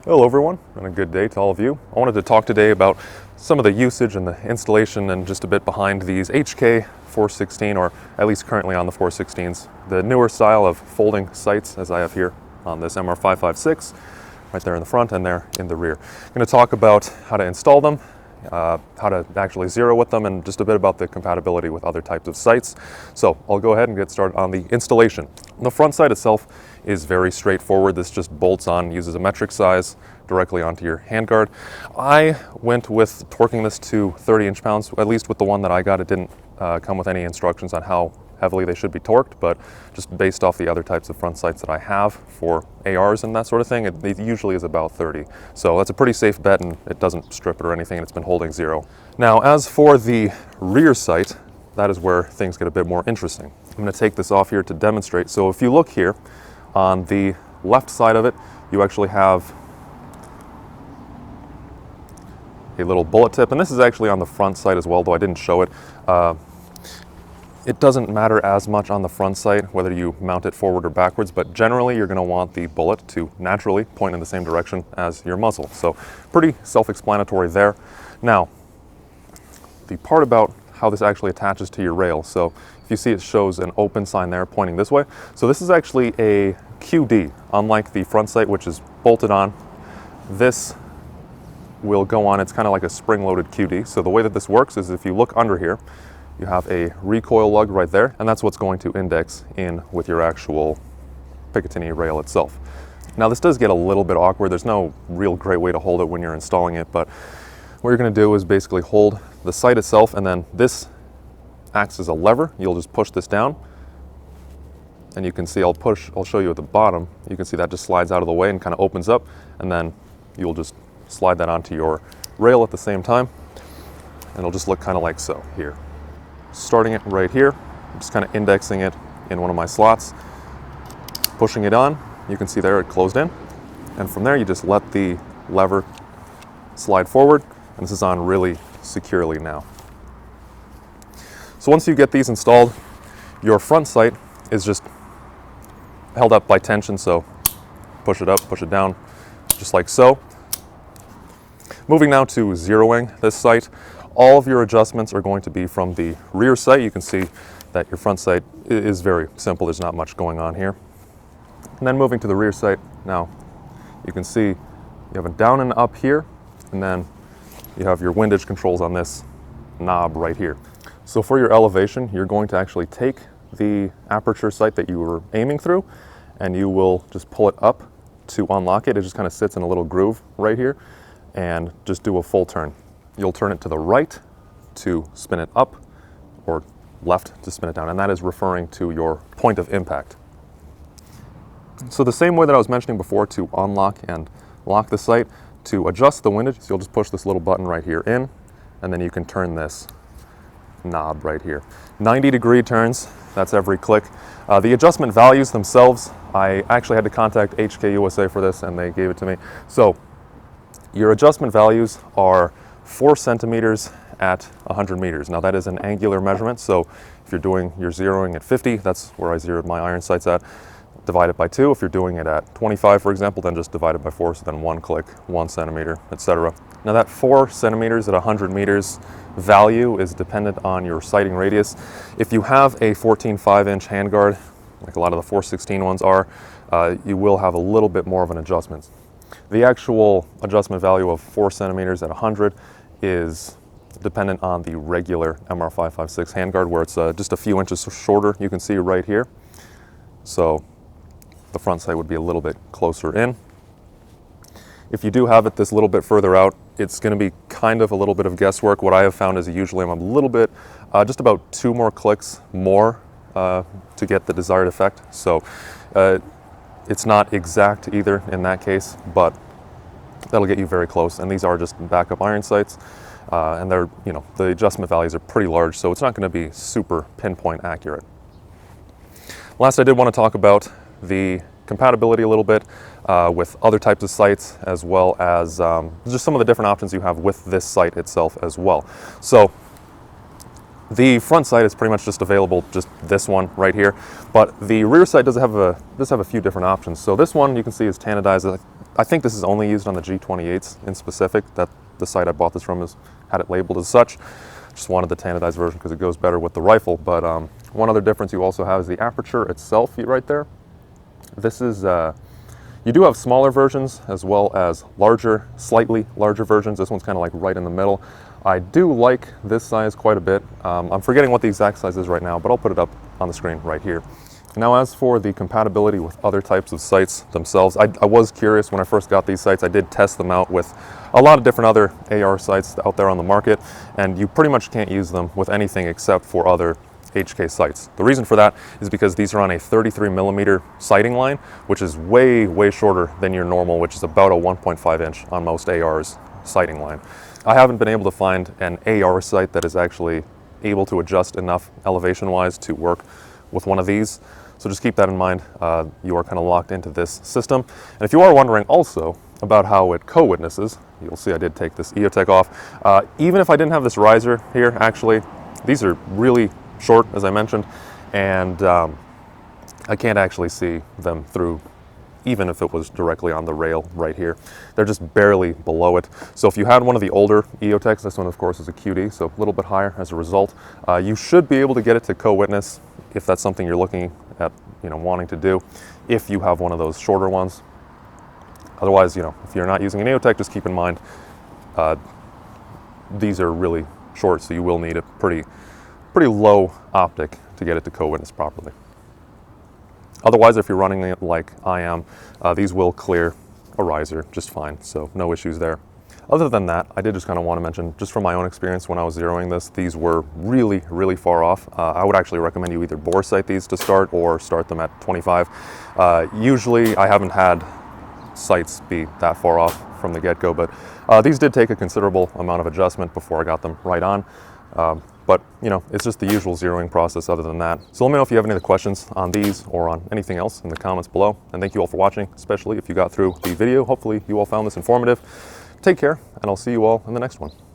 Hello everyone, and a good day to all of you. I wanted to talk today about some of the usage and the installation and just a bit behind these HK416, or at least currently on the 416s, the newer style of folding sights as I have here on this MR556, right there in the front and there in the rear. I'm going to talk about how to install them, how to actually zero with them, and just a bit about the compatibility with other types of sights. So I'll go ahead and get started on the installation. The front sight itself is very straightforward. This just bolts on, uses a metric size directly onto your handguard. I went with torquing this to 30 inch-pounds, at least with the one that I got. It didn't come with any instructions on how heavily they should be torqued, but just based off the other types of front sights that I have for ARs and that sort of thing, it usually is about 30. So that's a pretty safe bet, and it doesn't strip it or anything, and it's been holding zero. Now, as for the rear sight, that is where things get a bit more interesting. I'm going to take this off here to demonstrate. So if you look here, on the left side of it, you actually have a little bullet tip, and this is actually on the front sight as well, though I didn't show it. It doesn't matter as much on the front sight whether you mount it forward or backwards, but generally you're going to want the bullet to naturally point in the same direction as your muzzle. So pretty self-explanatory there. Now, the part about how this actually attaches to your rail. So if you see, it shows an open sign there pointing this way. So this is actually a QD, unlike the front sight, which is bolted on. This will go on, it's kind of like a spring-loaded QD. So the way that this works is if you look under here, you have a recoil lug right there, and that's what's going to index in with your actual Picatinny rail itself. Now this does get a little bit awkward. There's no real great way to hold it when you're installing it, but what you're going to do is basically hold the sight itself, and then this acts as a lever. You'll just push this down, and you can see I'll show you at the bottom. You can see that just slides out of the way and kind of opens up, and then you'll just slide that onto your rail at the same time, and it'll just look kind of like so here. Starting it right here, I'm just kind of indexing it in one of my slots, pushing it on. You can see there it closed in, and from there you just let the lever slide forward, and this is on really securely now. So once you get these installed, your front sight is just held up by tension, so push it up, push it down, just like so. Moving now to zeroing this sight, all of your adjustments are going to be from the rear sight. You can see that your front sight is very simple. There's not much going on here. And then moving to the rear sight, now you can see you have a down and up here, and then you have your windage controls on this knob right here. So for your elevation, you're going to actually take the aperture sight that you were aiming through, and you will just pull it up to unlock it. It just kind of sits in a little groove right here, and just do a full turn. You'll turn it to the right to spin it up, or left to spin it down, and that is referring to your point of impact. So the same way that I was mentioning before to unlock and lock the sight, to adjust the windage, so you'll just push this little button right here in, and then you can turn this knob right here. 90-degree turns, that's every click. The adjustment values themselves, I actually had to contact HK for this, and they gave it to me. So your adjustment values are 4 centimeters at 100 meters. Now that is an angular measurement, so if you're doing your zeroing at 50, that's where I zeroed my iron sights at. Divide it by 2. If you're doing it at 25, for example, then just divide it by 4, so then 1 click, 1 centimeter, etc. Now that 4 centimeters at 100 meters value is dependent on your sighting radius. If you have a 14.5-inch handguard, like a lot of the 416 ones are, you will have a little bit more of an adjustment. The actual adjustment value of 4 centimeters at 100 is dependent on the regular MR556 handguard, where it's just a few inches shorter. You can see right here. So the front sight would be a little bit closer in. If you do have it this little bit further out, it's going to be kind of a little bit of guesswork. What I have found is usually I'm a little bit, just about 2 more clicks more to get the desired effect. So it's not exact either in that case, but that'll get you very close. And these are just backup iron sights, and they're, the adjustment values are pretty large, so it's not going to be super pinpoint accurate. Last, I did want to talk about the compatibility a little bit with other types of sights, as well as just some of the different options you have with this sight itself as well. So The front sight is pretty much just available, just this one right here, but the rear sight does have a few different options. So this one you can see is tanadized. I think this is only used on the G28s in specific. That the site I bought this from had it labeled as such. Just wanted the tanadized version because it goes better with the rifle. But one other difference you also have is the aperture itself right there. This is, you do have smaller versions as well as larger, slightly larger versions. This one's kind of like right in the middle. I do like this size quite a bit. I'm forgetting what the exact size is right now, but I'll put it up on the screen right here. Now, as for the compatibility with other types of sights themselves, I was curious when I first got these sights. I did test them out with a lot of different other AR sights out there on the market, and you pretty much can't use them with anything except for other HK sights. The reason for that is because these are on a 33mm sighting line, which is way, way shorter than your normal, which is about a 1.5 inch on most AR's sighting line. I haven't been able to find an AR sight that is actually able to adjust enough elevation-wise to work with one of these. So just keep that in mind. You are kind of locked into this system. And if you are wondering also about how it co-witnesses, you'll see I did take this EOTech off. Even if I didn't have this riser here, actually, these are really short, as I mentioned, and I can't actually see them through, even if it was directly on the rail right here. They're just barely below it. So if you had one of the older EOTechs, this one of course is a QD, so a little bit higher as a result, you should be able to get it to co-witness if that's something you're looking at, wanting to do, if you have one of those shorter ones. Otherwise, if you're not using an EOTech, just keep in mind, these are really short, so you will need a pretty low optic to get it to co-witness properly. Otherwise, if you're running it like I am, these will clear a riser just fine, so no issues there. Other than that, I did just kind of want to mention, just from my own experience when I was zeroing this, these were really, really far off. I would actually recommend you either bore sight these to start or start them at 25. Usually, I haven't had sights be that far off from the get-go, but these did take a considerable amount of adjustment before I got them right on. But, it's just the usual zeroing process other than that. So let me know if you have any other questions on these or on anything else in the comments below. And thank you all for watching, especially if you got through the video. Hopefully you all found this informative. Take care, and I'll see you all in the next one.